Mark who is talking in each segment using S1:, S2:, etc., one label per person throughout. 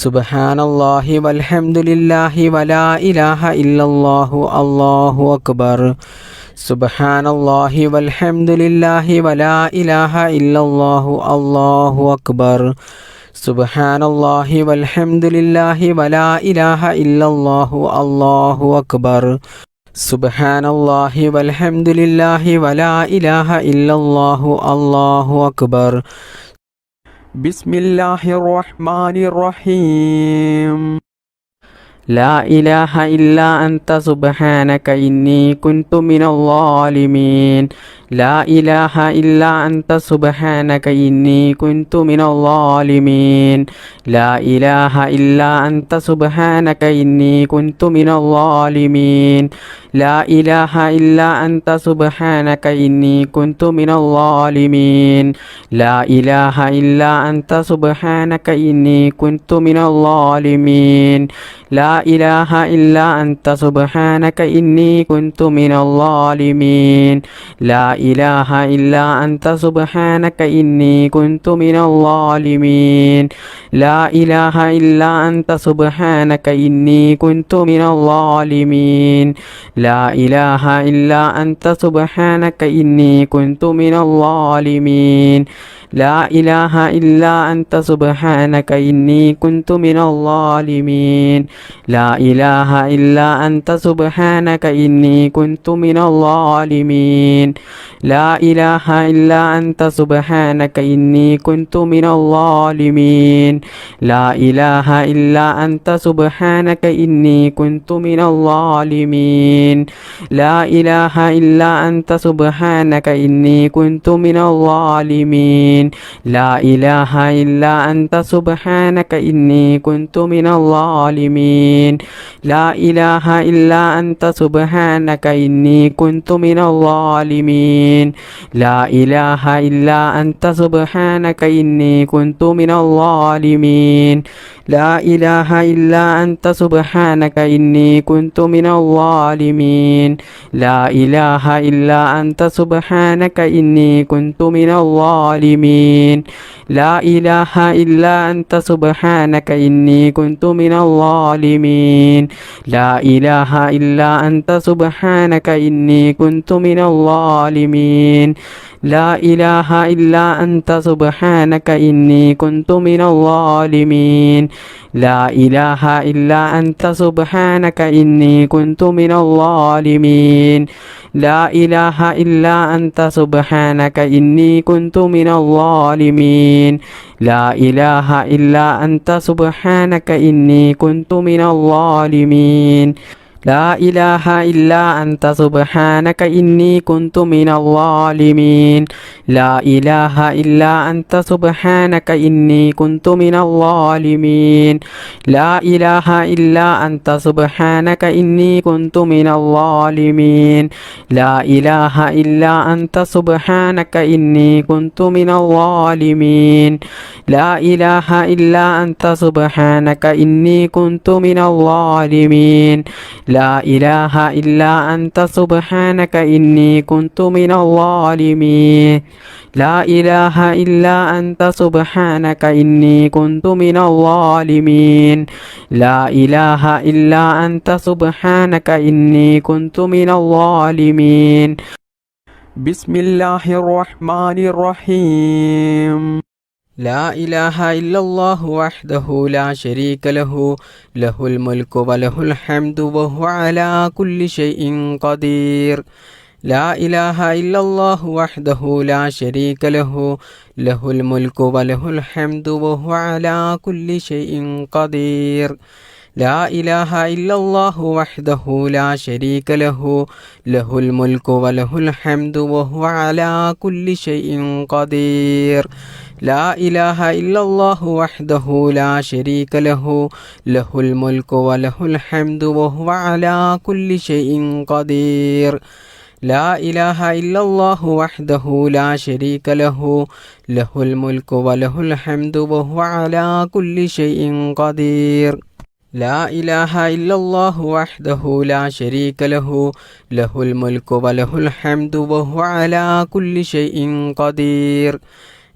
S1: സുബ്ഹാനല്ലാഹി വൽഹംദുലില്ലാഹി വലാ ഇലാഹ ഇല്ലല്ലാഹു അല്ലാഹു അക്ബർ. സുബ്ഹാനല്ലാഹി വൽഹംദുലില്ലാഹി വലാ ഇലാഹ ഇല്ലല്ലാഹു അല്ലാഹു അക്ബർ. സുബ്ഹാനല്ലാഹി വൽഹംദുലില്ലാഹി വലാ ഇലാഹ ഇല്ലല്ലാഹു അല്ലാഹു അക്ബർ. സുബ്ഹാനല്ലാഹി വൽഹംദുലില്ലാഹി വലാ ഇലാഹ ഇല്ലല്ലാഹു അല്ലാഹു അക്ബർ. ബിസ്മില്ലാഹിർ റഹ്മാനിർ റഹീം.
S2: لا إله إلا أنت سبحانك إني كنت من الظالمين. لا إله إلا أنت سبحانك إني كنت من الظالمين. لا إله إلا أنت سبحانك إني كنت من الظالمين. لا إله إلا أنت سبحانك إني كنت من الظالمين. لا إله إلا أنت سبحانك إني كنت من الظالمين. لا إله إلا أنت سبحانك إني كنت من الظالمين. لا إله إلا أنت سبحانك إني كنت من الظالمين. لا إله إلا أنت سبحانك إني كنت من الظالمين. لا إله إلا أنت سبحانك إني كنت من الظالمين. لا إله إلا أنت سبحانك إني كنت من الظالمين. لا إله إلا أنت سبحانك إني كنت من الظالمين. لا إله إلا أنت سبحانك إني كنت من الظالمين. لا إله إلا أنت سبحانك إني كنت من الظالمين. لا إله إلا أنت سبحانك إني كنت من الظالمين. لا إله إلا أنت سبحانك إني كنت من الظالمين. لا إله إلا أنت سبحانك إني كنت من الظالمين. لا إله إلا أنت سبحانك إني كنت من الظالمين. لا إله إلا أنت سبحانك إني كنت من الظالمين. لا إله إلا أنت سبحانك إني كنت من الظالمين. لا إله إلا أنت سبحانك إني كنت من الظالمين. لا إله إلا أنت سبحانك إني كنت من الظالمين. لا إله إلا أنت سبحانك إني كنت من الظالمين. لا إله إلا أنت سبحانك إني كنت من الظالمين. لا إله إلا أنت سبحانك إني كنت من الظالمين. لا إله إلا أنت سبحانك إني كنت من الظالمين. لا إله إلا أنت سبحانك إني كنت من الظالمين. لا إله إلا أنت سبحانك إني كنت من الظالمين. لا إله إلا أنت سبحانك إني كنت من الظالمين. لا إله إلا أنت سبحانك إني كنت من الظالمين. لا إله إلا أنت سبحانك إني كنت من الظالمين. لا إله إلا أنت سبحانك إني كنت من الظالمين. لا إله إلا أنت سبحانك إني كنت من الظالمين. لا إله إلا أنت سبحانك إني كنت من الظالمين.
S1: بسم الله الرحمن الرحيم. لا إله إلا الله وحده لا شريك له. له الملك وله الحمد وهو على كل شيء قدير. لا إله إلا الله وحده لا شريك له. له الملك وله الحمد وهو على كل شيء قدير. لا إله إلا الله وحده لا شريك له. له الملك وله الحمد وهو على كل شيء قدير. لا إله إلا الله وحده لا شريك له. له الملك وله الحمد وهو على كل شيء قدير. لا إله إلا الله وحده لا شريك له. له الملك وله الحمد وهو على كل شيء قدير. لا إله إلا الله وحده لا شريك له. له الملك وله الحمد وهو على كل شيء قدير.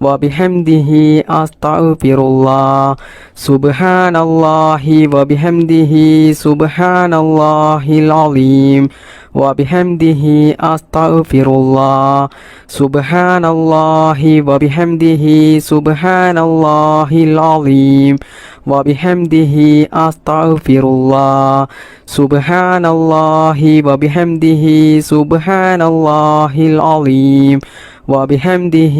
S1: وبحمده أستغفر الله سبحان الله وبحمده سبحان الله العظيم وبحمده أستغفر الله سبحان الله وبحمده سبحان الله العظيم وبحمده أستغفر الله سبحان الله وبحمده سبحان الله العظيم وبحمده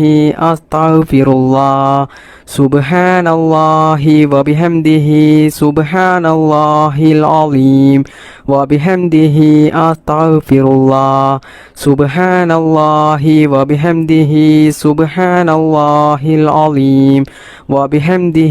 S1: أستغفر الله سبحان الله وبحمده سبحان الله العظيم وبحمده أستغفر الله سبحان الله وبحمده سبحان الله العظيم وبحمده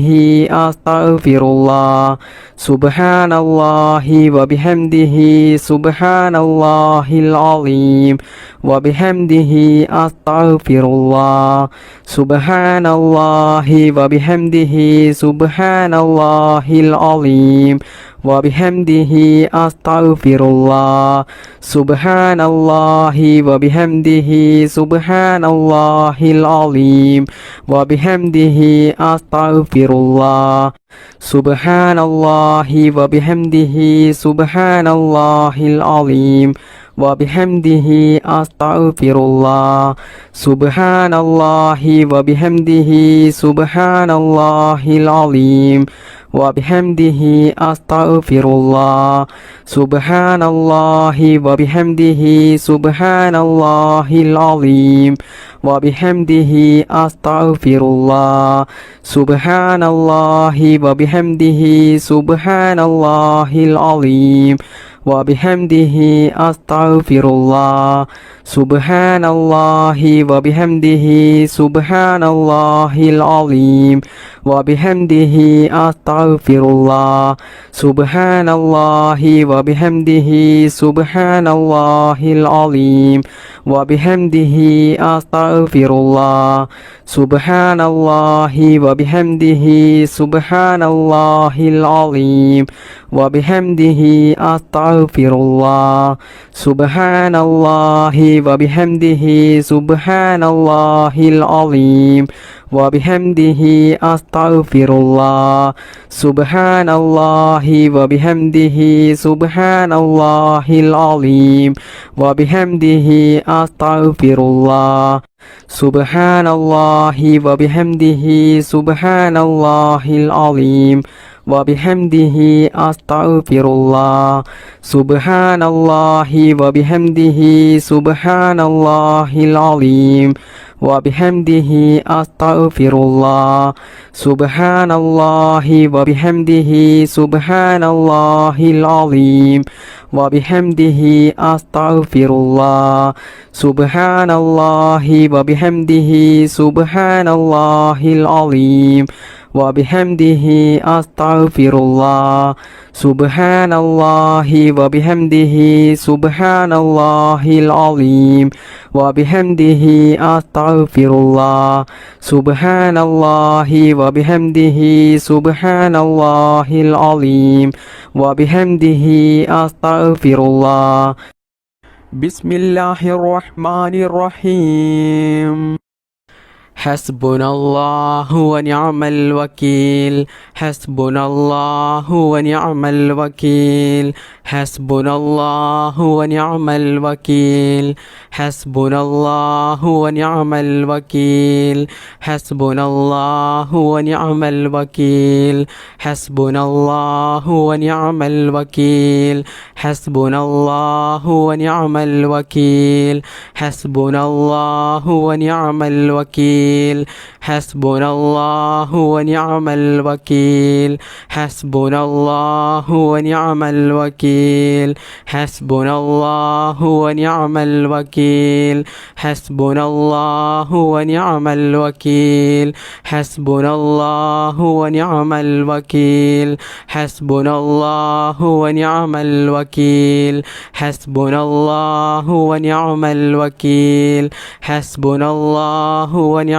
S1: أستغفر الله سبحان الله وبحمده سبحان الله العظيم وبحمده أستغفر الله سبحان الله وبحمده سبحان الله العظيم وبحمده أستغفر الله سبحان الله وبحمده سبحان الله العظيم وبحمده أستغفر الله سبحان الله وبحمده سبحان الله العظيم وبحمده أستغفر الله سبحان الله وبحمده سبحان الله العظيم وبحمده أستغفر الله سبحان الله وبحمده سبحان الله العظيم وبحمده أستغفر الله سبحان الله وبحمده سبحان الله العظيم وبحمده أستغفر الله سبحان الله وبحمده سبحان الله العظيم وبحمده أستغفر الله سبحان الله وبحمده سبحان الله العظيم وبحمده أستغفر الله سبحان الله وبحمده سبحان الله العظيم وبحمده أستغفر الله سبحان الله وبحمده سبحان الله العظيم وبحمده أستغفر الله سبحان الله وبحمده سبحان الله العظيم وبحمده أستغفر الله سبحان الله وبحمده سبحان الله العظيم وبحمده أستغفر الله سبحان الله وبحمده سبحان الله العظيم وبحمده أستغفر الله سبحان الله وبحمده سبحان الله العظيم وبحمده أستغفر الله سبحان الله وبحمده سبحان الله العظيم وبحمده أستغفر الله سبحان الله وبحمده سبحان الله العظيم وبحمده أستغفر الله سبحان الله وبحمده سبحان الله العظيم وبحمده أستغفر الله بسم الله الرحمن الرحيم حسبنا الله ونعم الوكيل حسبنا الله ونعم الوكيل حسبنا الله ونعم الوكيل حسبنا الله ونعم الوكيل حسبنا الله ونعم الوكيل حسبنا الله ونعم الوكيل حسبنا الله ونعم الوكيل حسبنا الله ونعم الوكيل حسبنا الله ونعم الوكيل حسبنا الله ونعم الوكيل حسبنا الله ونعم الوكيل حسبنا الله ونعم الوكيل حسبنا الله ونعم الوكيل حسبنا الله ونعم الوكيل حسبنا الله ونعم الوكيل حسبنا الله ونعم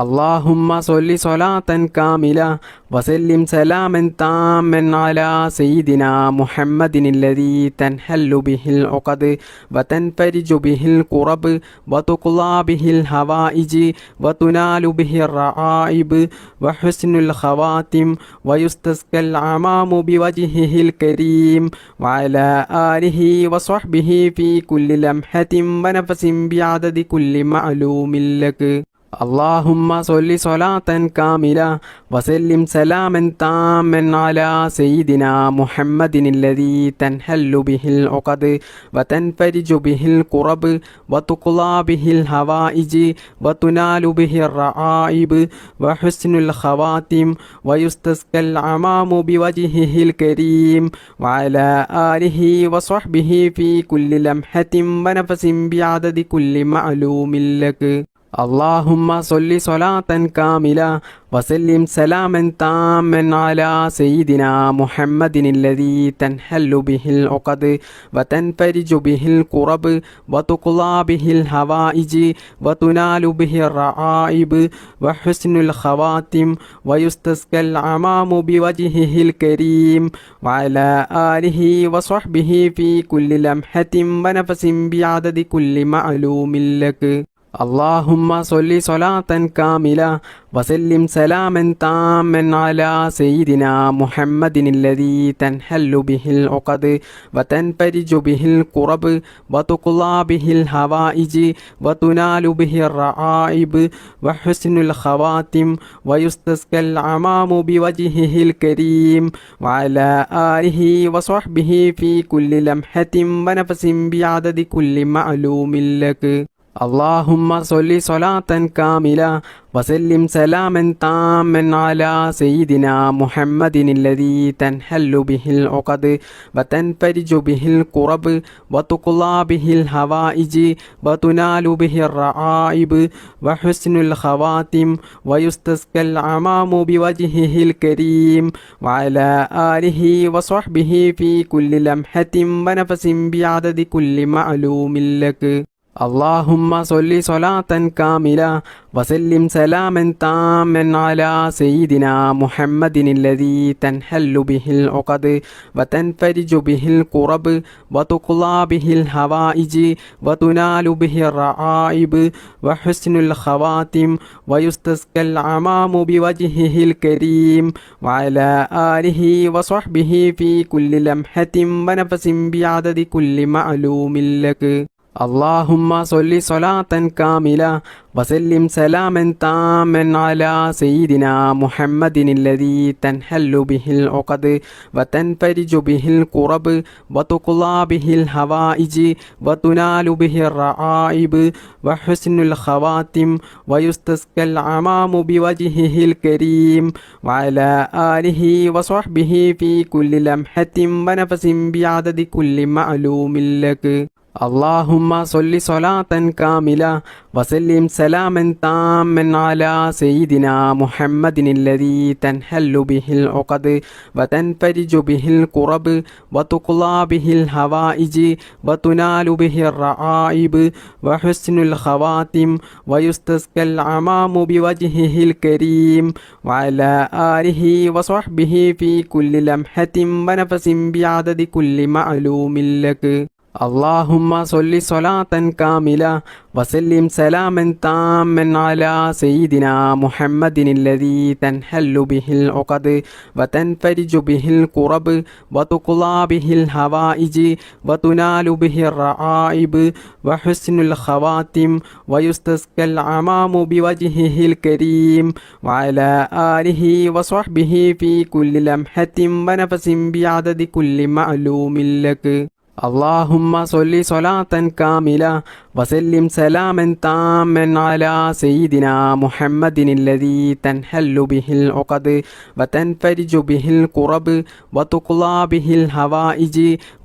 S1: اللهم صل صلاة كاملة وسلم سلاما تاما على سيدنا محمد الذي تنحل به العقد وتنفرج به الكرب وتقضى به الحوائج وتنال به الرعائب وحسن الخواتم ويستسقى العمام بوجهه الكريم وعلى آله وصحبه في كل لمحة ونفس بعدد كل معلوم لك. اللهم صل صلاة كاملة وسلم سلاما تاما على سيدنا محمد الذي تنحل به العقد وتنفرج به الكرب وتقضى به الحوائج وتنال به الرعائب وحسن الخواتم ويستسقى العمام بوجهه الكريم وعلى آله وصحبه في كل لمحة ونفس بعدد كل معلوم لك. اللهم صل صلاة كاملة وسلم سلاما تاما على سيدنا محمد الذي تنحل به العقد وتنفرج به الكرب وتقضى به الحوائج وتنال به الرعائب وحسن الخواتم ويستسقى العمام بوجهه الكريم وعلى آله وصحبه في كل لمحة ونفس بعدد كل معلوم لك. اللهم صل صلاة كاملة وسلم سلاما تاما على سيدنا محمد الذي تنحل به العقد وتنفرج به الكرب وتقضى به الحوائج وتنال به الرعائب وحسن الخواتم ويستسقى العمام بوجهه الكريم وعلى آله وصحبه في كل لمحة ونفس بعدد كل معلوم لك. اللهم صل صلاة كاملة وسلم سلاما تاما على سيدنا محمد الذي تنحل به العقد وتنفرج به الكرب وتقضى به الحوائج وتنال به الرعائب وحسن الخواتم ويستسقى العمام بوجهه الكريم وعلى آله وصحبه في كل لمحة ونفس بعدد كل معلوم لك. اللهم صل صلاة كاملة وسلم سلاما تاما على سيدنا محمد الذي تنحل به العقد وتنفرج به الكرب وتقضى به الحوائج وتنال به الرعائب وحسن الخواتم ويستسقى العمام بوجهه الكريم وعلى آله وصحبه في كل لمحة ونفس بعدد كل معلوم لك. اللهم صل صلاة كاملة وسلم سلاما تاما على سيدنا محمد الذي تنحل به العقد وتنفرج به الكرب وتقضى به الحوائج وتنال به الرعائب وحسن الخواتم ويستسقى العمام بوجهه الكريم وعلى آله وصحبه في كل لمحة ونفس بعدد كل معلوم لك. اللهم صل صلاة كاملة وسلم سلاما تاما على سيدنا محمد الذي تنحل به العقد وتنفرج به الكرب وتقضى به الحوائج وتنال به الرعائب وحسن الخواتم ويستسقى العمام بوجهه الكريم وعلى آله وصحبه في كل لمحة ونفس بعدد كل معلوم لك. اللهم صل صلاة كاملة وسلم سلاما تاما على سيدنا محمد الذي تنحل به العقد وتنفرج به الكرب وتقضى به الحوائج وتنال به الرعائب وحسن الخواتم ويستسقى العمام بوجهه الكريم وعلى آله وصحبه في كل لمحة ونفس بعدد كل معلوم لك. اللهم صل صلاة كاملة وسلم سلاما تاما على سيدنا محمد الذي تنحل به العقد وتنفرج به الكرب وتقضى به الحوائج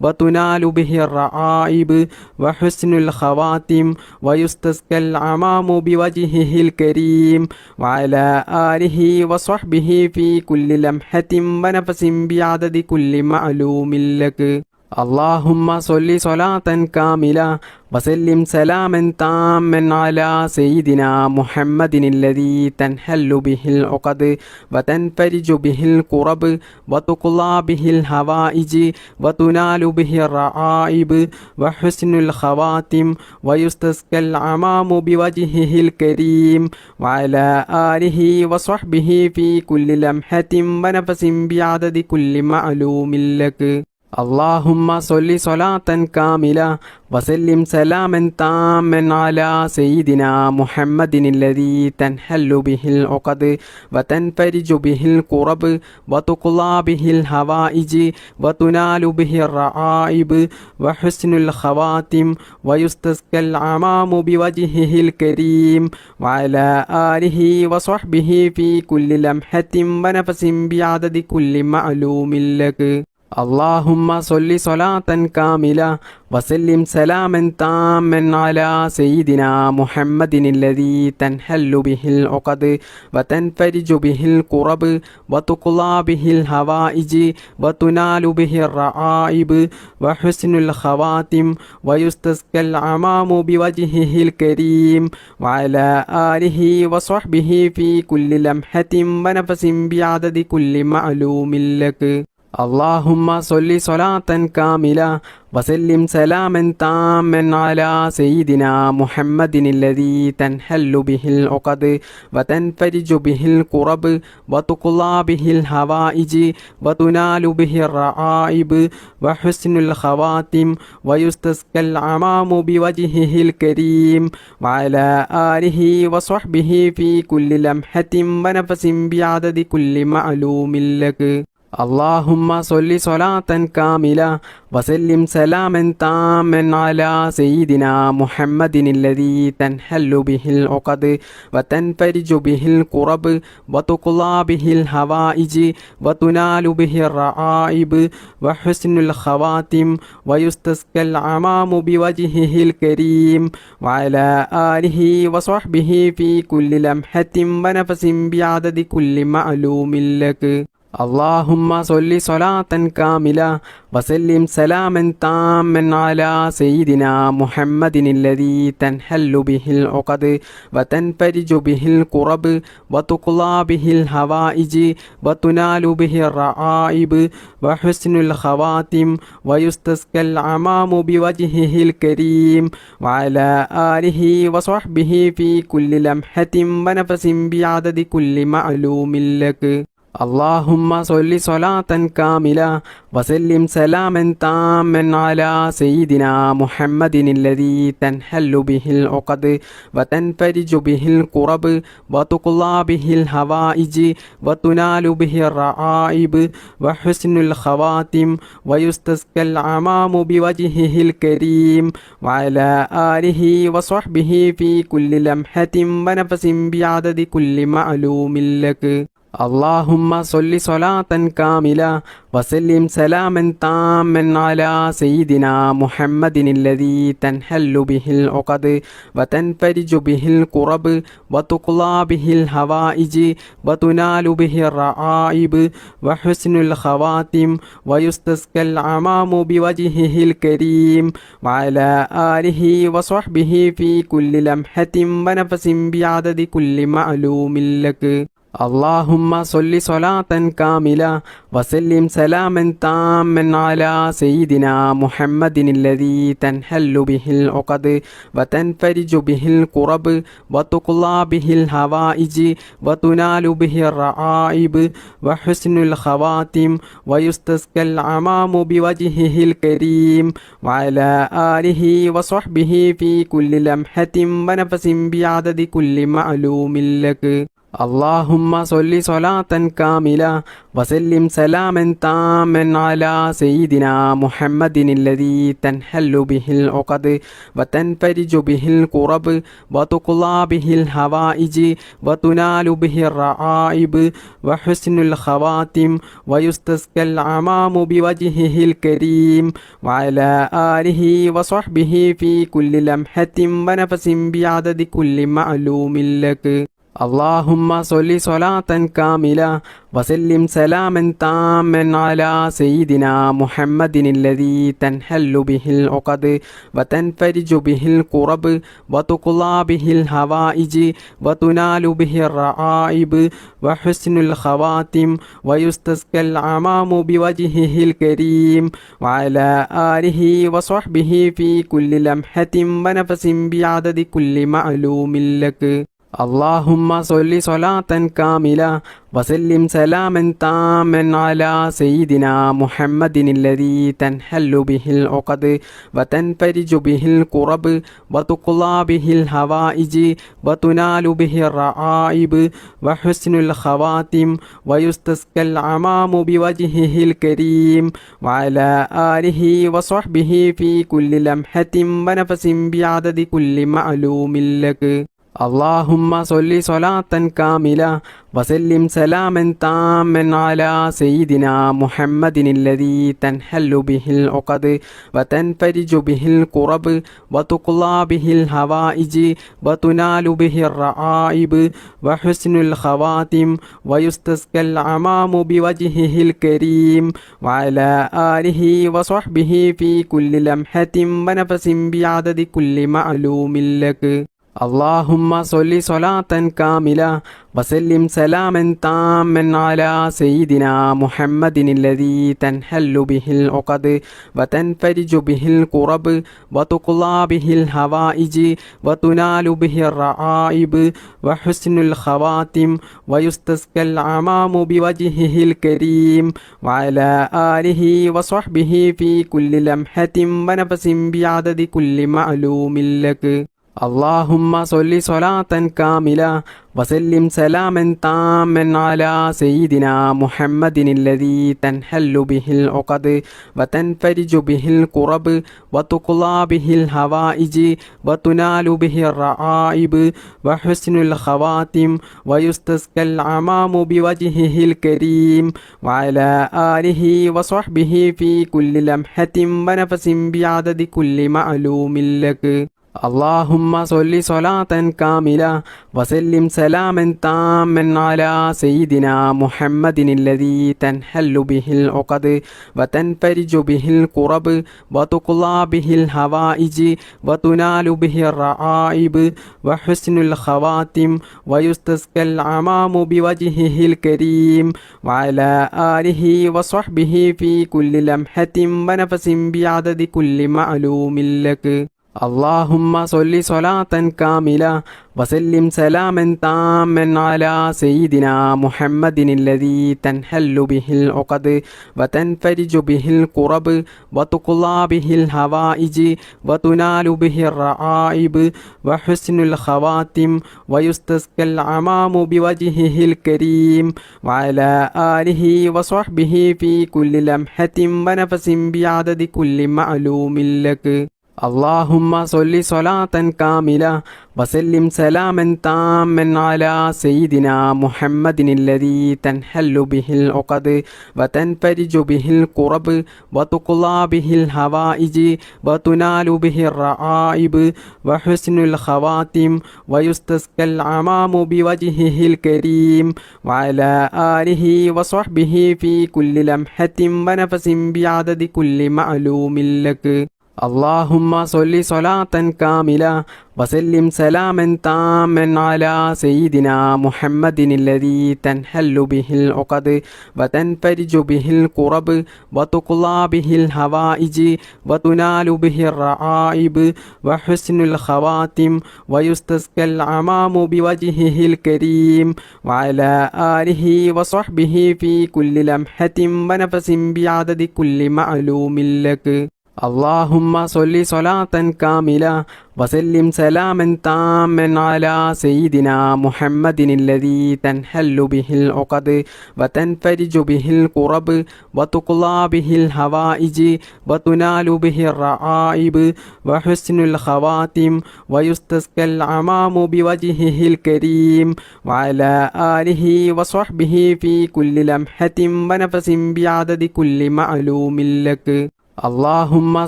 S1: وتنال به الرعائب وحسن الخواتم ويستسقى العمام بوجهه الكريم وعلى آله وصحبه في كل لمحة ونفس بعدد كل معلوم لك. اللهم صل صلاة كاملة وسلم سلاما تاما على سيدنا محمد الذي تنحل به العقد وتنفرج به الكرب وتقضى به الحوائج وتنال به الرعائب وحسن الخواتم ويستسقى العمام بوجهه الكريم وعلى آله وصحبه في كل لمحة ونفس بعدد كل معلوم لك. اللهم صل صلاة كاملة وسلم سلاما تاما على سيدنا محمد الذي تنحل به العقد وتنفرج به الكرب وتقضى به الحوائج وتنال به الرعائب وحسن الخواتم ويستسقى العمام بوجهه الكريم وعلى آله وصحبه في كل لمحة ونفس بعدد كل معلوم لك. اللهم صل صلاة كاملة وسلم سلاما تاما على سيدنا محمد الذي تنحل به العقد وتنفرج به الكرب وتقضى به الحوائج وتنال به الرعائب وحسن الخواتم ويستسقى العمام بوجهه الكريم وعلى آله وصحبه في كل لمحة ونفس بعدد كل معلوم لك. اللهم صل صلاة كاملة وسلم سلاما تاما على سيدنا محمد الذي تنحل به العقد وتنفرج به الكرب وتقضى به الحوائج وتنال به الرعائب وحسن الخواتم ويستسقى العمام بوجهه الكريم وعلى آله وصحبه في كل لمحة ونفس بعدد كل معلوم لك. اللهم صل صلاة كاملة وسلم سلاما تاما على سيدنا محمد الذي تنحل به العقد وتنفرج به الكرب وتقضى به الحوائج وتنال به الرعائب وحسن الخواتم ويستسقى العمام بوجهه الكريم وعلى آله وصحبه في كل لمحة ونفس بعدد كل معلوم لك. اللهم صل صلاة كاملة وسلم سلاما تاما على سيدنا محمد الذي تنحل به العقد وتنفرج به الكرب وتقضى به الحوائج وتنال به الرعائب وحسن الخواتم ويستسقى العمام بوجهه الكريم وعلى آله وصحبه في كل لمحة ونفس بعدد كل معلوم لك. اللهم صل صلاة كاملة وسلم سلاما تاما على سيدنا محمد الذي تنحل به العقد وتنفرج به الكرب وتقضى به الحوائج وتنال به الرعائب وحسن الخواتم ويستسقى العمام بوجهه الكريم وعلى آله وصحبه في كل لمحة ونفس بعدد كل معلوم لك. اللهم صل صلاة كاملة وسلم سلاما تاما على سيدنا محمد الذي تنحل به العقد وتنفرج به الكرب وتقضى به الحوائج وتنال به الرعائب وحسن الخواتم ويستسقى العمام بوجهه الكريم وعلى آله وصحبه في كل لمحة ونفس بعدد كل معلوم لك. اللهم صل صلاة كاملة وسلم سلاما تاما على سيدنا محمد الذي تنحل به العقد وتنفرج به الكرب وتقضى به الحوائج وتنال به الرعائب وحسن الخواتم ويستسقى العمام بوجهه الكريم وعلى آله وصحبه في كل لمحة ونفس بعدد كل معلوم لك. اللهم صل صلاة كاملة وسلم سلاما تاما على سيدنا محمد الذي تنحل به العقد وتنفرج به الكرب وتقضى به الحوائج وتنال به الرعائب وحسن الخواتم ويستسقى العمام بوجهه الكريم وعلى آله وصحبه في كل لمحة ونفس بعدد كل معلوم لك. اللهم صل صلاة كاملة وسلم سلاما تاما على سيدنا محمد الذي تنحل به العقد وتنفرج به الكرب وتقضى به الحوائج وتنال به الرعائب وحسن الخواتم ويستسقى الغمام بوجهه الكريم وعلى آله وصحبه في كل لمحة ونفس بعدد كل معلوم لك. اللهم صل صلاة كاملة وسلم سلاما تاما على سيدنا محمد الذي تنحل به العقد وتنفرج به الكرب وتقضى به الحوائج وتنال به الرعائب وحسن الخواتم ويستسقى الغمام بوجهه الكريم وعلى آله وصحبه في كل لمحة ونفس بعدد كل معلوم لك. اللهم صل صلاة كاملة وسلم سلاما تاما على سيدنا محمد الذي تنحل به العقد وتنفرج به الكرب وتقضى به الحوائج وتنال به الرعائب وحسن الخواتم ويستسقى الغمام بوجهه الكريم وعلى آله وصحبه في كل لمحة ونفس بعدد كل معلوم لك. اللهم صل صلاة كاملة وسلم سلاما تاما على سيدنا محمد الذي تنحل به العقد وتنفرج به الكرب وتقضى به الحوائج وتنال به الرعائب وحسن الخواتم ويستسقى الغمام بوجهه الكريم وعلى آله وصحبه في كل لمحة ونفس بعدد كل معلوم لك. اللهم صل صلاة كاملة وسلم سلاما تاما على سيدنا محمد الذي تنحل به العقد وتنفرج به الكرب وتقضى به الحوائج وتنال به الرعائب وحسن الخواتم ويستسقى الغمام بوجهه الكريم وعلى آله وصحبه في كل لمحة ونفس بعدد كل معلوم لك. اللهم صل صلاة كاملة وسلم سلاما تاما على سيدنا محمد الذي تنحل به العقد وتنفرج به الكرب وتقضى به الحوائج وتنال به الرعائب وحسن الخواتم ويستسقى الغمام بوجهه الكريم وعلى آله وصحبه في كل لمحة ونفس بعدد كل معلوم لك. اللهم صل صلاة كاملة وسلم سلاما تاما على سيدنا محمد الذي تنحل به العقد وتنفرج به الكرب وتقضى به الحوائج وتنال به الرعائب وحسن الخواتم ويستسقى الغمام بوجهه الكريم وعلى آله وصحبه في كل لمحة ونفس بعدد كل معلوم لك. اللهم صل صلاة كاملة وسلم سلاما تاما على سيدنا محمد الذي تنحل به العقد وتنفرج به الكرب وتقضى به الحوائج وتنال به الرعائب وحسن الخواتم ويستسقى الغمام بوجهه الكريم وعلى آله وصحبه في كل لمحة ونفس بعدد كل معلوم لك. اللهم صل صلاة كاملة وسلم سلاما تاما على سيدنا محمد الذي تنحل به العقد وتنفرج به الكرب وتقضى به الحوائج وتنال به الرعائب وحسن الخواتم ويستسقى الغمام بوجهه الكريم وعلى آله وصحبه في كل لمحة ونفس بعدد كل معلوم لك. اللهم صل صلاة كاملة وسلم سلاما تاما على سيدنا محمد الذي تنحل به العقد وتنفرج به الكرب وتقضى به الحوائج وتنال به الرعائب وحسن الخواتم ويستسقى الغمام بوجهه الكريم وعلى آله وصحبه في كل لمحة ونفس بعدد كل معلوم لك. اللهم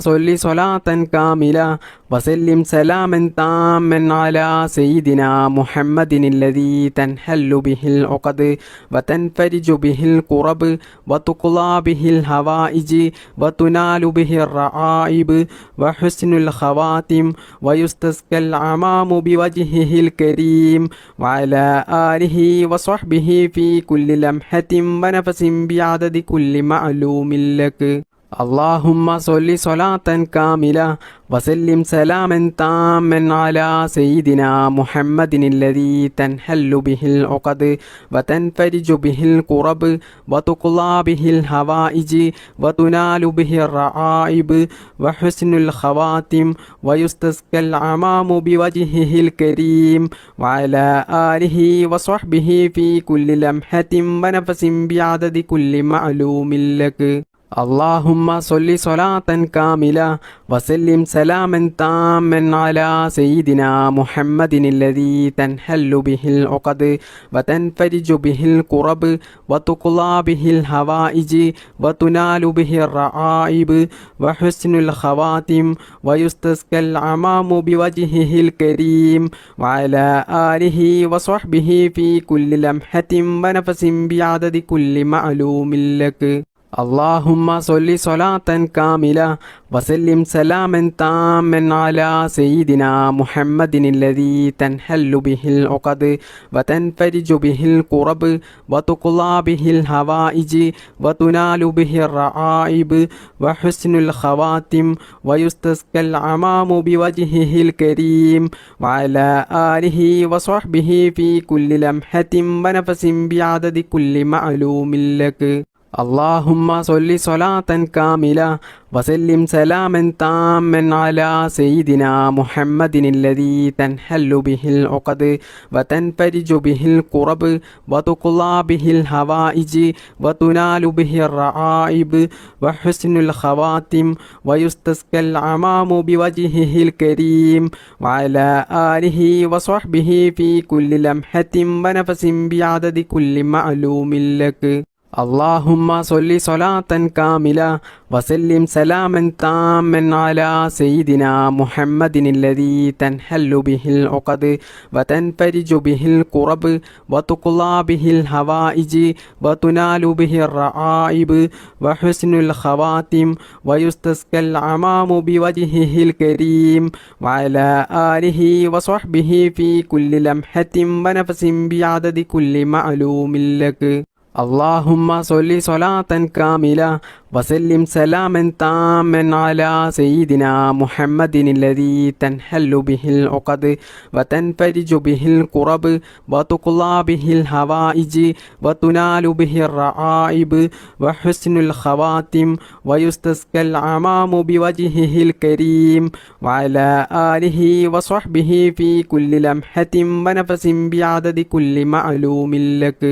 S1: صل صلاة كاملة وسلم سلاما تاما على سيدنا محمد الذي تنحل به العقد وتنفرج به الكرب وتقضى به الهوائج وتنال به الرعائب وحسن الخواتم ويستسقى العمام بوجهه الكريم وعلى آله وصحبه في كل لمحة ونفس بعدد كل معلوم لك. اللهم صل صلاة كاملة وسلم سلاما تاما على سيدنا محمد الذي تنحل به العقد وتنفرج به الكرب وتقضى به الهوائج وتنال به الرعائب وحسن الخواتم ويستسقى العمام بوجهه الكريم وعلى آله وصحبه في كل لمحة ونفس بعدد كل معلوم لك. اللهم صل صلاة كاملة وسلم سلاما تاما على سيدنا محمد الذي تنحل به العقد وتنفرج به الكرب وتقضى به الهوائج وتنال به الرعائب وحسن الخواتم ويستسقى العمام بوجهه الكريم وعلى آله وصحبه في كل لمحة ونفس بعدد كل معلوم لك. اللهم صل صلاة كاملة وسلم سلاما تاما على سيدنا محمد الذي تنحل به العقد وتنفرج به الكرب وتقضى به الهوائج وتنال به الرعائب وحسن الخواتم ويستسقى العمام بوجهه الكريم وعلى آله وصحبه في كل لمحة ونفس بعدد كل معلوم لك. اللهم صل صلاة كاملة وسلم سلاما تاما على سيدنا محمد الذي تنحل به العقد وتنفرج به الكرب وتقضى به الهوائج وتنال به الرعائب وحسن الخواتم ويستسقى العمام بوجهه الكريم وعلى آله وصحبه في كل لمحة ونفس بعدد كل معلوم لك. اللهم صل صلاة كاملة وسلم سلاما تاما على سيدنا محمد الذي تنحل به العقد وتنفرج به الكرب وتقضى به الهوائج وتنال به الرعائب وحسن الخواتم ويستسقى العمام بوجهه الكريم وعلى آله وصحبه في كل لمحة ونفس بعدد كل معلوم لك. اللهم صل صلاة كاملة وسلم سلاما تاما على سيدنا محمد الذي تنحل به العقد وتنفرج به الكرب وتقضى به الهوائج وتنال به الرعائب وحسن الخواتم ويستسقى العمام بوجهه الكريم وعلى آله وصحبه في كل لمحة ونفس بعدد كل معلوم لك.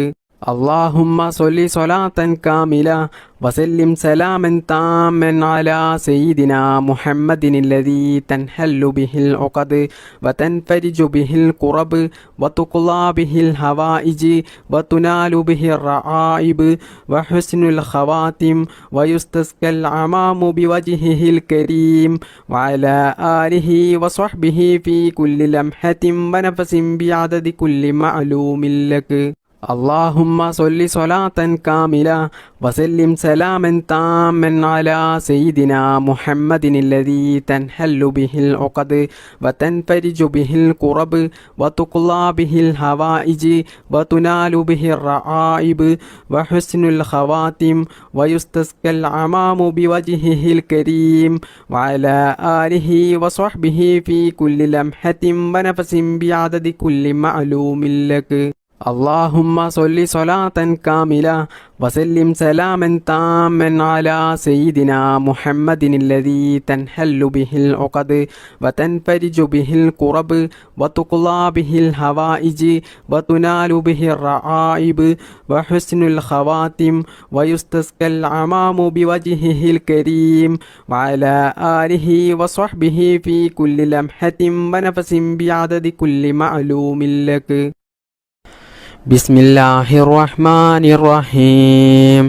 S1: اللهم صل صلاة كاملة وسلم سلاما تاما على سيدنا محمد الذي تنحل به العقد وتنفرج به الكرب وتقضى به الهوائج وتنال به الرعائب وحسن الخواتم ويستسقى العمام بوجهه الكريم وعلى آله وصحبه في كل لمحة ونفس بعدد كل معلوم لك. اللهم صل صلاة كاملة وسلم سلاما تاما على سيدنا محمد الذي تنحل به العقد وتنفرج به الكرب وتقضى به الهوائج وتنال به الرعائب وحسن الخواتم ويستسقى العمام بوجهه الكريم وعلى آله وصحبه في كل لمحة ونفس بعدد كل معلوم لك. اللهم صل صلاة كاملة وسلم سلاما تاما على سيدنا محمد الذي تنحل به العقد وتنفرج به الكرب وتقضى به الهوائج وتنال به الرعائب وحسن الخواتم ويستسقى العمام بوجهه الكريم وعلى آله وصحبه في كل لمحة ونفس بعدد كل معلوم لك. ബിസ്മില്ലാഹിർ റഹ്മാനിർ റഹീം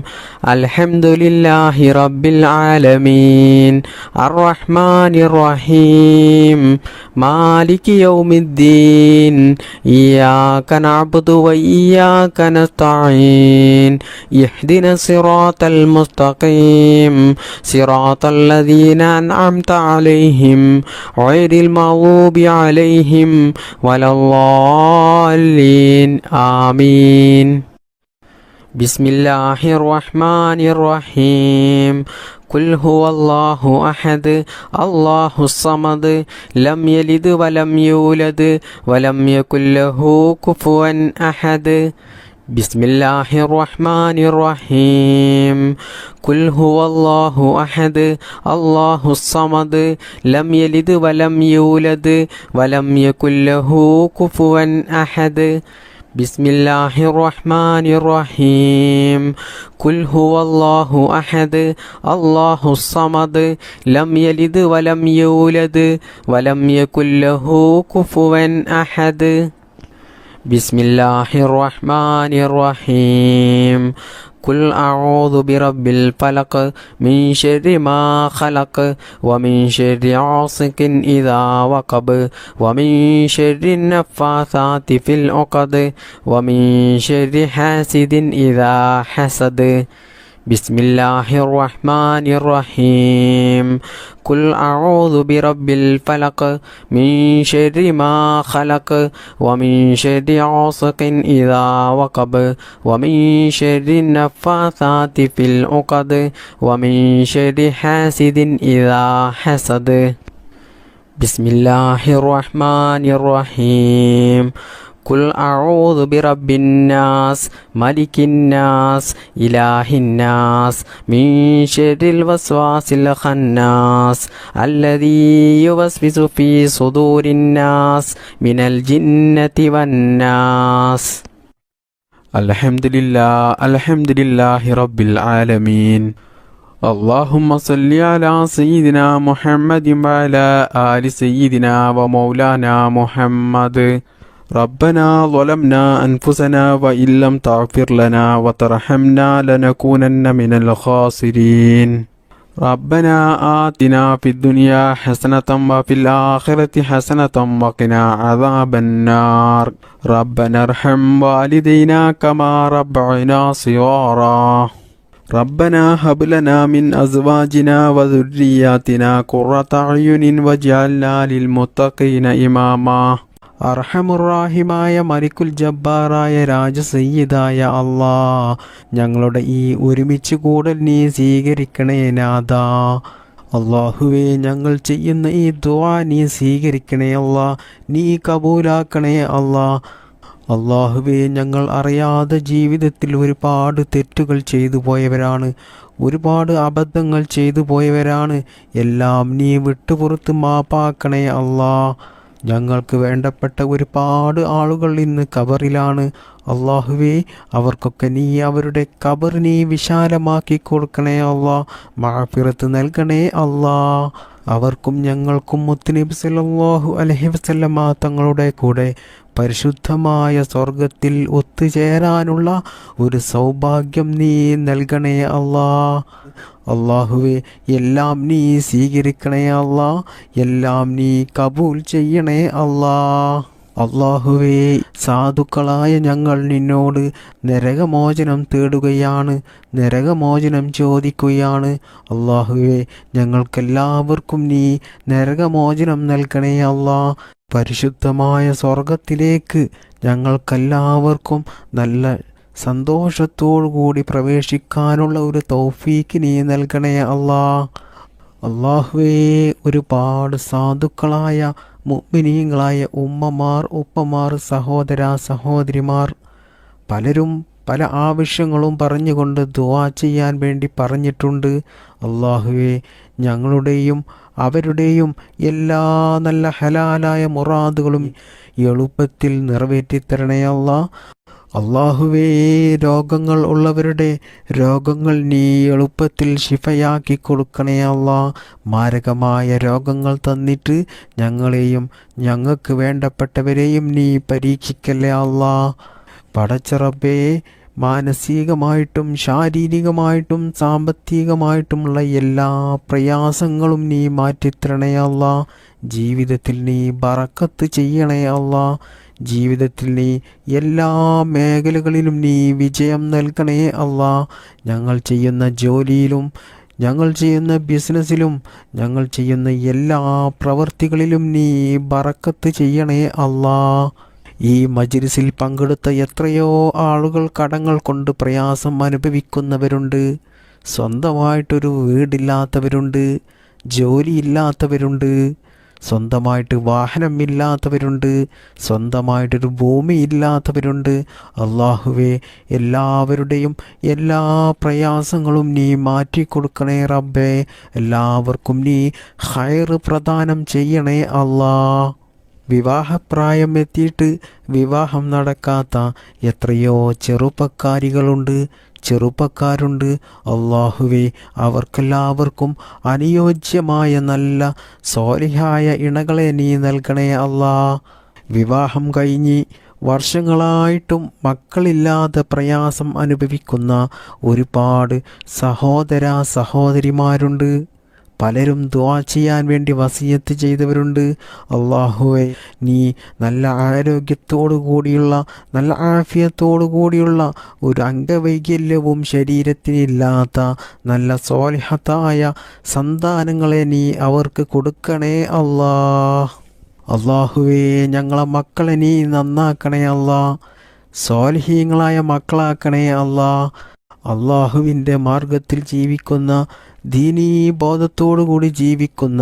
S1: അൽഹംദുലില്ലാഹി റബ്ബിൽ ആലമീൻ അർറഹ്മാനിർ റഹീം മാലികി യൗമിദ്ദീൻ ഇയ്യാക നഅ്ബുദു വ ഇയ്യാക നസ്തഈൻ ഇഹ്ദിനസ് സിറാത്തൽ മുസ്തഖീം സിറാത്തൽ ലദീന അൻഅംത അലൈഹിം ഗൈറിൽ മഗ്ദൂബി അലൈഹിം വലദ്ദാല്ലീൻ ആമീൻ. ബിസ്മില്ലാഹിർ റഹ്മാനിർ റഹീം ഖുൽ ഹുവല്ലാഹു അഹദ് അല്ലാഹുസ് സമദ് ലം യലിദ് വലം യൂലദ് വലം യകുൽ ലഹു കുഫുവൻ അഹദ്. ബിസ്മില്ലാഹിർ റഹ്മാനിർ റഹീം ഖുൽ ഹുവല്ലാഹു അഹദ് അല്ലാഹുസ് സമദ് ലം യലിദ് വലം യൂലദ് വലം യകുൽ ലഹു കുഫുവൻ അഹദ്. ബിസ്മില്ലാഹിർ റഹ്മാനിർ റഹീം ഖുൽ ഹുവല്ലാഹു അഹദ് അല്ലാഹുസ് സമദ് ലം യലിദ് വലം യൂലദ് വലം യകുൽ ലഹു കുഫുവൻ അഹദ്. ബിസ്മില്ലാഹിർ റഹ്മാനിർ റഹീം ഖുൽ അഊദു ബിറബ്ബിൽ ഫലഖ് മിൻ ശർരി മാ ഖലഖ് വമിൻ ശർരി ഗാസിഖിൻ ഇദാ വഖബ് വമിൻ ശർരി നഫ്ഫാസാതി ഫിൽ ഉഖദ് വമിൻ ശർരി ഹാസിദിൻ ഇദാ ഹസദ്. ബിസ്മില്ലാഹിർ റഹ്മാനിർ റഹീം ഖുൽ അഊദു ബിറബ്ബിൽ ഫലഖ് മിൻ ശർരി മാ ഖലഖ് വമിൻ ശർരി ഗാസിഖിൻ ഇദാ വഖബ് വമിൻ ശർരി നഫ്ഫാസാതി ഫിൽ ഉഖദ് വമിൻ ശർരി ഹാസിദിൻ ഇദാ ഹസദ്. ബിസ്മില്ലാഹിർ റഹ്മാനിർ റഹീം ഖുൽ അഊദു ബിറബ്ബിൻ നാസ് മലിക്കിൻ നാസ് ഇലാഹിൻ നാസ് മിൻ ശർരിൽ വസ്വാസിൽ ഖന്നാസ് അല്ലദീ യുവസ്വിസു ഫീ സുദൂരിൻ നാസ് മിനൽ ജിന്നതി വന്നാസ്.
S3: അൽഹംദുലില്ലാഹി റബ്ബിൽ ആലമീൻ. اللهم صل على سيدنا محمد وعلى آل سيدنا ومولانا محمد. ربنا ظلمنا أنفسنا وإن لم تغفر لنا وترحمنا لنكونن من الخاسرين. ربنا آتنا في الدنيا حسنة وفي الآخرة حسنة وقنا عذاب النار. ربنا ارحم والدينا كما ربعنا صغارا. ربنا هب لنا من أزواجنا وذرياتنا قرة أعين واجعلنا للمتقين إماما. അർഹമുറാഹിമായ മലിക്കുൽ ജബ്ബാറായ രാജസയ്യിദായ അല്ലാ, ഞങ്ങളുടെ ഈ ഒരുമിച്ച് കൂടൽ നീ സ്വീകരിക്കണേ നാഥാ. അല്ലാഹുവേ, ഞങ്ങൾ ചെയ്യുന്ന ഈ ദുആ നീ സ്വീകരിക്കണേ അല്ലാ, നീ കബൂലാക്കണേ അല്ലാ. അല്ലാഹുവേ, ഞങ്ങൾ അറിയാതെ ജീവിതത്തിൽ ഒരുപാട് തെറ്റുകൾ ചെയ്തു പോയവരാണ്, ഒരുപാട് അബദ്ധങ്ങൾ ചെയ്തു പോയവരാണ്. എല്ലാം നീ വിട്ടുപുറത്ത് മാപ്പാക്കണേ അല്ലാ. ഞങ്ങൾക്ക് വേണ്ടപ്പെട്ട ഒരുപാട് ആളുകൾ ഇന്ന് ഖബറിലാണ്. അല്ലാഹുവേ, അവർക്കൊക്കെ നീ അവരുടെ ഖബർ നീ വിശാലമാക്കി കൊടുക്കണേ അല്ലാ. മഗ്ഫിറത്ത് നൽകണേ അല്ലാ. അവർക്കും ഞങ്ങൾക്കും മുത്തുനബി സല്ലല്ലാഹു അലൈഹി വസല്ലമ തങ്ങളുടെ കൂടെ പരിശുദ്ധമായ സ്വർഗത്തിൽ ഒത്തുചേരാനുള്ള ഒരു സൗഭാഗ്യം നീ നൽകണേ അല്ലാ. അല്ലാഹുവേ, എല്ലാം നീ സ്വീകരിക്കണേ അല്ലാ, എല്ലാം നീ കബൂൽ ചെയ്യണേ അല്ലാ. അല്ലാഹുവേ, സാധുക്കളായ ഞങ്ങൾ നിന്നോട് നരകമോചനം തേടുകയാണ്, നരകമോചനം ചോദിക്കുകയാണ്. അല്ലാഹുവേ, ഞങ്ങൾക്കെല്ലാവർക്കും നീ നരകമോചനം നൽകണേ അല്ലാ. പരിശുദ്ധമായ സ്വർഗത്തിലേക്ക് ഞങ്ങൾക്കെല്ലാവർക്കും നല്ല സന്തോഷത്തോടുകൂടി പ്രവേശിക്കാനുള്ള ഒരു തൗഫീക്ക് നീ നൽകണേ അല്ലാ. അല്ലാഹുവേ, ഒരുപാട് സാധുക്കളായ മുഅ്മിനീങ്ങളായ ഉമ്മമാർ, ഉപ്പമാർ, സഹോദര സഹോദരിമാർ പലരും പല ആവശ്യങ്ങളും പറഞ്ഞുകൊണ്ട് ദുആ ചെയ്യാൻ വേണ്ടി പറഞ്ഞിട്ടുണ്ട്. അല്ലാഹുവേ, ഞങ്ങളുടെയും അവരുടെയും എല്ലാ നല്ല ഹലാലായ മുറാദുകളും എളുപ്പത്തിൽ നിറവേറ്റിത്തരണേ അല്ലാ. അല്ലാഹുവേ, രോഗങ്ങൾ ഉള്ളവരുടെ രോഗങ്ങൾ നീ എളുപ്പത്തിൽ ശിഫയാക്കി കൊടുക്കണേ അല്ലാ. മാരകമായ രോഗങ്ങൾ തന്നിട്ട് ഞങ്ങളെയും ഞങ്ങൾക്ക് വേണ്ടപ്പെട്ടവരെയും നീ പരീക്ഷിക്കല്ലേ അല്ലാ. പടച്ച റബ്ബേ, മാനസികമായിട്ടും ശാരീരികമായിട്ടും സാമ്പത്തികമായിട്ടുമുള്ള എല്ലാ പ്രയാസങ്ങളും നീ മാറ്റിത്തരണേ അല്ലാ. ജീവിതത്തിൽ നീ ബറക്കത്ത് ചെയ്യണേ അല്ലാ. ജീവിതത്തിൽ നീ എല്ലാ മേഖലകളിലും നീ വിജയം നൽകണേ അല്ലാ. ഞങ്ങൾ ചെയ്യുന്ന ജോലിയിലും ഞങ്ങൾ ചെയ്യുന്ന ബിസിനസ്സിലും ഞങ്ങൾ ചെയ്യുന്ന എല്ലാ പ്രവൃത്തികളിലും നീ ബറക്കത്ത് ചെയ്യണേ അല്ലാ. ഈ മജ്‌ലിസിൽ പങ്കെടുത്ത എത്രയോ ആളുകൾ കടങ്ങൾ കൊണ്ട് പ്രയാസം അനുഭവിക്കുന്നവരുണ്ട്. സ്വന്തമായിട്ടൊരു വീടില്ലാത്തവരുണ്ട്, ജോലിയില്ലാത്തവരുണ്ട്, സ്വന്തമായിട്ട് വാഹനമില്ലാത്തവരുണ്ട്, സ്വന്തമായിട്ടൊരു ഭൂമി ഇല്ലാത്തവരുണ്ട്. അല്ലാഹുവേ, എല്ലാവരുടെയും എല്ലാ പ്രയാസങ്ങളും നീ മാറ്റിക്കൊടുക്കണേ റബ്ബേ. എല്ലാവർക്കും നീ ഖൈർ പ്രദാനം ചെയ്യണേ അല്ലാ. വിവാഹപ്രായം എത്തിയിട്ട് വിവാഹം നടക്കാത്ത എത്രയോ ചെറുപ്പക്കാരുണ്ട്. അല്ലാഹുവേ, അവർക്കെല്ലാവർക്കും അനുയോജ്യമായ നല്ല സ്വാലിഹായ ഇണകളെ നീ നൽകണേ അല്ലാ. വിവാഹം കഴിഞ്ഞ് വർഷങ്ങളായിട്ടും മക്കളില്ലാതെ പ്രയാസം അനുഭവിക്കുന്ന ഒരുപാട് സഹോദരിമാരുണ്ട്. പലരും ദുആ ചെയ്യാൻ വേണ്ടി വസിയത്ത് ചെയ്തവരുണ്ട്. അല്ലാഹുവേ, നീ നല്ല ആരോഗ്യത്തോടു കൂടിയുള്ള നല്ല ആഫിയത്തോടു കൂടിയുള്ള ഒരു അംഗവൈകല്യവും ശരീരത്തിനില്ലാത്ത നല്ല സ്വാലിഹത്തായ സന്താനങ്ങളെ നീ അവർക്ക് കൊടുക്കണേ അല്ലാ. അല്ലാഹുവേ, ഞങ്ങളെ മക്കളെ നീ നന്നാക്കണേ അല്ലാ. സ്വാലിഹീങ്ങളായ മക്കളാക്കണേ അല്ലാ. അല്ലാഹുവിൻ്റെ മാർഗത്തിൽ ജീവിക്കുന്ന, ദീനീ ബോധത്തോടുകൂടി ജീവിക്കുന്ന,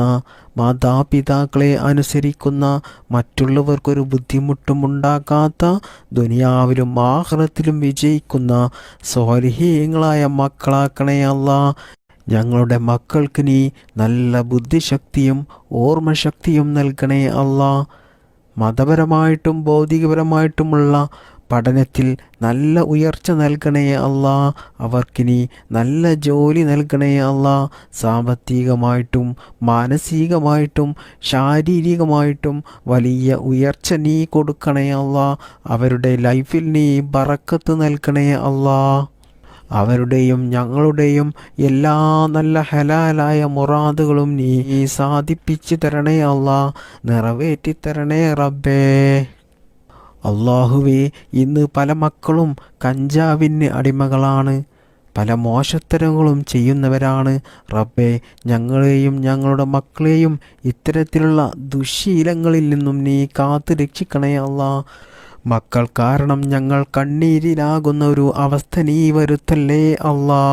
S3: മാതാപിതാക്കളെ അനുസരിക്കുന്ന, മറ്റുള്ളവർക്കൊരു ബുദ്ധിമുട്ടും ഉണ്ടാക്കാത്ത, ദുനിയാവിലും ആഖിറത്തിലും വിജയിക്കുന്ന സ്വാലിഹീങ്ങളായ മക്കളാക്കണേ അല്ലാ. ഞങ്ങളുടെ മക്കൾക്ക് നീ നല്ല ബുദ്ധിശക്തിയും ഓർമ്മശക്തിയും നൽകണേ അല്ലാ. മതപരമായിട്ടും ഭൗതികപരമായിട്ടുമുള്ള പഠനത്തിൽ നല്ല ഉയർച്ച നൽകണേ അല്ലാ. അവർക്കിനി നല്ല ജോലി നൽകണേ അല്ലാ. സാമ്പത്തികമായിട്ടും മാനസികമായിട്ടും ശാരീരികമായിട്ടും വലിയ ഉയർച്ച നീ കൊടുക്കണേ അല്ലാ. അവരുടെ ലൈഫിൽ നീ ബറക്കത്ത് നൽകണേ അല്ലാ. അവരുടെയും ഞങ്ങളുടെയും എല്ലാ നല്ല ഹലാലായ മുറാദുകളും നീ സാധിപ്പിച്ചു തരണേ അല്ലാ. നിറവേറ്റി തരണേ റബ്ബേ. അല്ലാഹുവേ, ഇന്ന് പല മക്കളും കഞ്ചാവിന് അടിമകളാണ്, പല മോശത്തരങ്ങളും ചെയ്യുന്നവരാണ്. റബ്ബേ, ഞങ്ങളെയും ഞങ്ങളുടെ മക്കളെയും ഇത്തരത്തിലുള്ള ദുശ്ശീലങ്ങളിൽ നിന്നും നീ കാത്തു രക്ഷിക്കണേ അല്ലാ. മക്കൾ കാരണം ഞങ്ങൾ കണ്ണീരിലാകുന്ന ഒരു അവസ്ഥ നീ വരുത്തല്ലേ അല്ലാ.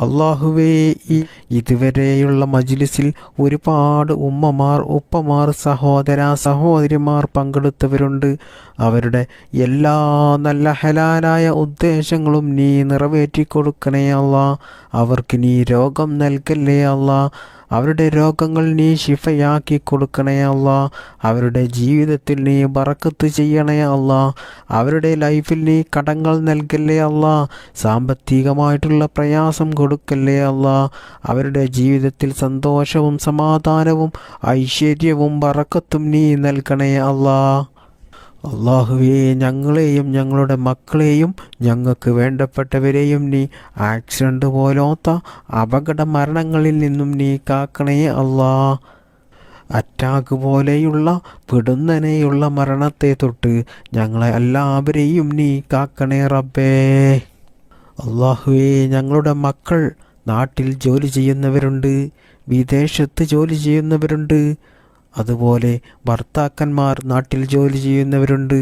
S3: അല്ലാഹുവേ, ഇതുവരെയുള്ള മജ്‌ലിസിൽ ഒരുപാട് ഉമ്മമാർ, ഉപ്പമാർ, സഹോദരിമാർ പങ്കെടുത്തവരുണ്ട്. അവരുടെ എല്ലാ നല്ല ഹലാലായ ഉദ്ദേശങ്ങളും നീ നിറവേറ്റി കൊടുക്കണേ അല്ലാ. അവർക്ക് നീ രോഗം നൽകല്ലേ അല്ലാ. അവരുടെ രോഗങ്ങൾ നീ ശിഫയാക്കി കൊടുക്കണേ അല്ലാ. അവരുടെ ജീവിതത്തിൽ നീ ബറക്കത്ത് ചെയ്യണേ അല്ലാ. അവരുടെ ലൈഫിൽ നീ കടങ്ങൾ നൽകല്ലേ അല്ലാ. സാമ്പത്തികമായിട്ടുള്ള പ്രയാസം കൊടുക്കല്ലേ അല്ലാ. അവരുടെ ജീവിതത്തിൽ സന്തോഷവും സമാധാനവും ഐശ്വര്യവും ബറക്കത്തും നീ നൽകണേ അല്ലാ. അല്ലാഹുവേ, ഞങ്ങളെയും ഞങ്ങളുടെ മക്കളെയും ഞങ്ങൾക്ക് വേണ്ടപ്പെട്ടവരെയും നീ ആക്സിഡൻ്റ് പോലത്തെ അപകട മരണങ്ങളിൽ നിന്നും നീ കാക്കണേ അല്ലാ. അറ്റാക്ക് പോലെയുള്ള പെടുന്നനെയുള്ള മരണത്തെ തൊട്ട് ഞങ്ങളെ എല്ലാവരെയും നീ കാക്കണേ റബ്ബേ. അല്ലാഹുവേ, ഞങ്ങളുടെ മക്കൾ നാട്ടിൽ ജോലി ചെയ്യുന്നവരുണ്ട്, വിദേശത്ത് ജോലി ചെയ്യുന്നവരുണ്ട്. അതുപോലെ ഭർത്താക്കന്മാർ നാട്ടിൽ ജോലി ചെയ്യുന്നവരുണ്ട്,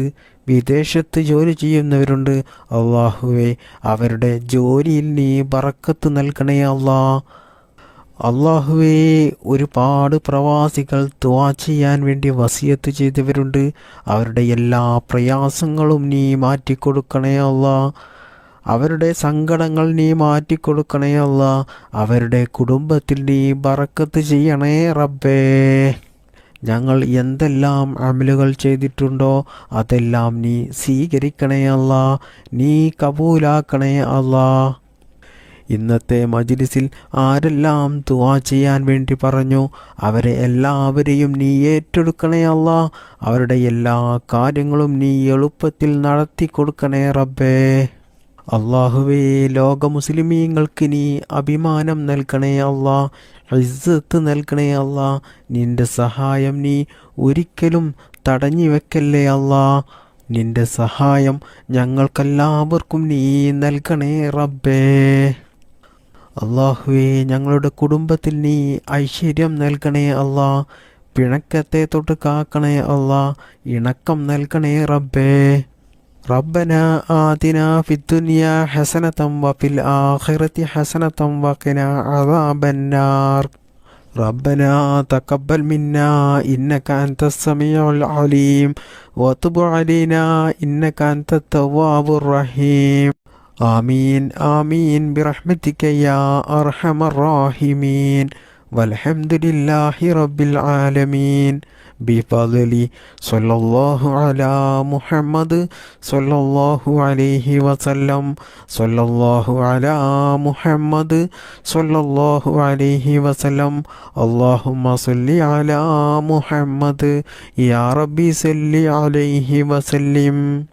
S3: വിദേശത്ത് ജോലി ചെയ്യുന്നവരുണ്ട്. അല്ലാഹുവേ, അവരുടെ ജോലിയിൽ നീ ബറക്കത്ത് നൽകണേ അല്ലാ. അല്ലാഹുവേ, ഒരുപാട് പ്രവാസികൾ ദുആ ചെയ്യാൻ വേണ്ടി വസിയത്ത് ചെയ്തവരുണ്ട്. അവരുടെ എല്ലാ പ്രയാസങ്ങളും നീ മാറ്റിക്കൊടുക്കണേ അല്ലാ. അവരുടെ സങ്കടങ്ങൾ നീ മാറ്റിക്കൊടുക്കണേ അല്ലാ. അവരുടെ കുടുംബത്തിൽ നീ ബറക്കത്ത് ചെയ്യണേ റബ്ബേ. ഞങ്ങൾ എന്തെല്ലാം അമലുകൾ ചെയ്തിട്ടുണ്ടോ അതെല്ലാം നീ സ്വീകരിക്കണേ അല്ലാ. നീ കബൂലാക്കണേ അല്ലാ. ഇന്നത്തെ മജ്ലിസിൽ ആരെല്ലാം ദുആ ചെയ്യാൻ വേണ്ടി പറഞ്ഞു അവരെ എല്ലാവരെയും നീ ഏറ്റെടുക്കണേ അല്ലാ. അവരുടെ എല്ലാ കാര്യങ്ങളും നീ എളുപ്പത്തിൽ നടത്തി കൊടുക്കണേ റബ്ബേ. അള്ളാഹുവേ, ലോക മുസ്ലിമീങ്ങൾക്ക് നീ അഭിമാനം നൽകണേ അല്ലാ, ഇസ്സത്ത് നൽകണേ അല്ലാ. നിന്റെ സഹായം നീ ഒരിക്കലും തടഞ്ഞു വെക്കല്ലേ അല്ലാ. നിന്റെ സഹായം ഞങ്ങൾക്കെല്ലാവർക്കും നീ നൽകണേ റബ്ബേ. അള്ളാഹുവേ, ഞങ്ങളുടെ കുടുംബത്തിൽ നീ ഐശ്വര്യം നൽകണേ അല്ലാ. പിണക്കത്തെ തൊട്ട് കാക്കണേ അല്ലാ. ഇണക്കം നൽകണേ റബ്ബേ. ربنا آتنا في الدنيا حسنة وفي الآخرة حسنة وقنا عذاب النار. ربنا تقبل منا إنك أنت السميع العليم وتب علينا إنك أنت التواب الرحيم. آمين آمين برحمتك يا أرحم الراحمين والحمد لله رب العالمين. بفضل صلى الله على محمد صلى الله عليه وسلم. صلى الله على محمد صلى الله عليه وسلم. اللهم صل على محمد يا ربي صل عليه وسلم.